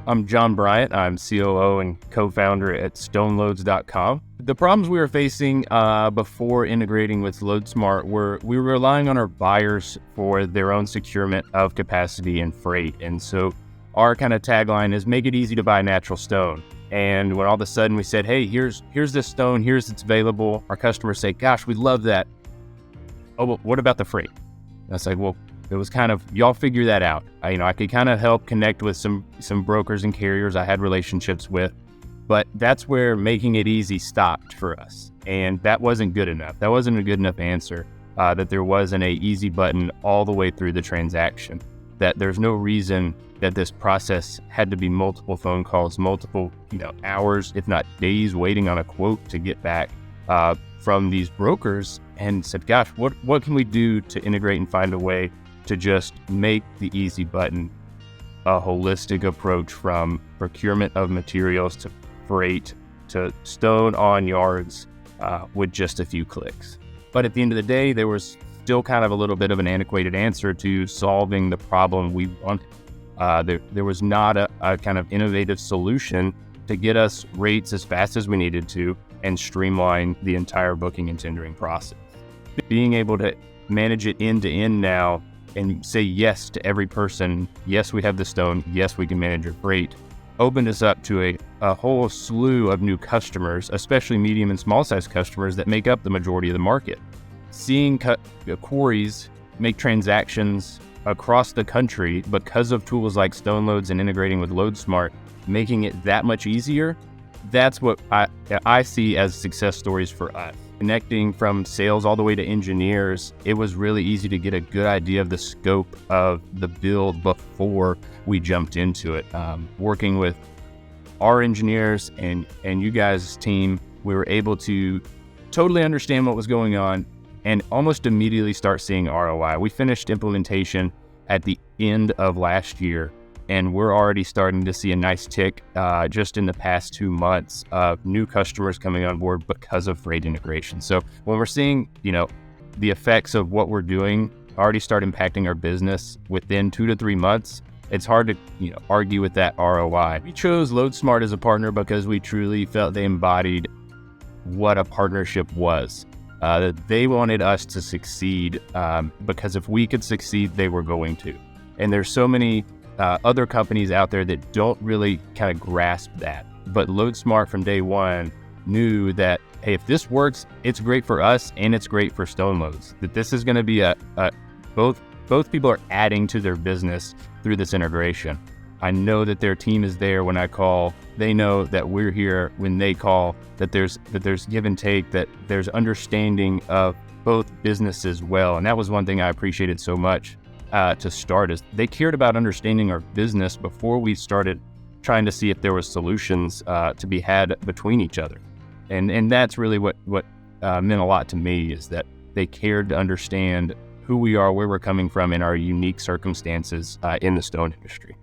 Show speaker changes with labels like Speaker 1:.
Speaker 1: I'm John Bryant. I'm COO and Co-Founder at Stoneloads.com. The problems we were facing before integrating with Loadsmart were we were relying on our buyers for their own securement of capacity and freight. And so our kind of tagline is make it easy to buy natural stone. And when all of a sudden we said, hey, here's this stone, here's it's available, our customers say, gosh, we love that. Oh, well, what about the freight? And I was like, well, it was kind of, y'all figure that out. I could kind of help connect with some brokers and carriers I had relationships with, but that's where making it easy stopped for us. And that wasn't good enough. That wasn't a good enough answer, that there wasn't a easy button all the way through the transaction, that there's no reason that this process had to be multiple phone calls, multiple, hours, if not days, waiting on a quote to get back from these brokers. And said, gosh, what can we do to integrate and find a way to just make the easy button a holistic approach from procurement of materials to freight to stone on yards with just a few clicks. But at the end of the day, there was still kind of a little bit of an antiquated answer to solving the problem we wanted. There was not a kind of innovative solution to get us rates as fast as we needed to and streamline the entire booking and tendering process. Being able to manage it end to end now and say yes to every person, yes, we have the stone, yes, we can manage your freight, opened us up to a whole slew of new customers, especially medium and small size customers that make up the majority of the market. Seeing quarries make transactions across the country because of tools like Stoneloads and integrating with Loadsmart, making it that much easier, that's what I see as success stories for us. Connecting from sales all the way to engineers, it was really easy to get a good idea of the scope of the build before we jumped into it. Working with our engineers and you guys' team, we were able to totally understand what was going on and almost immediately start seeing ROI. We finished implementation at the end of last year, and we're already starting to see a nice tick just in the past 2 months of new customers coming on board because of freight integration. So when we're seeing, the effects of what we're doing already start impacting our business within 2 to 3 months, it's hard to argue with that ROI. We chose Loadsmart as a partner because we truly felt they embodied what a partnership was. That they wanted us to succeed because if we could succeed, they were going to. And there's so many other companies out there that don't really kind of grasp that. But Loadsmart from day one knew that, hey, if this works, it's great for us and it's great for Stoneloads. That this is going to be both people are adding to their business through this integration. I know that their team is there when I call. They know that we're here when they call, that there's give and take, that there's understanding of both businesses well. And that was one thing I appreciated so much to start, is they cared about understanding our business before we started trying to see if there was solutions to be had between each other. And that's really what meant a lot to me, is that they cared to understand who we are, where we're coming from, and our unique circumstances in the stone industry.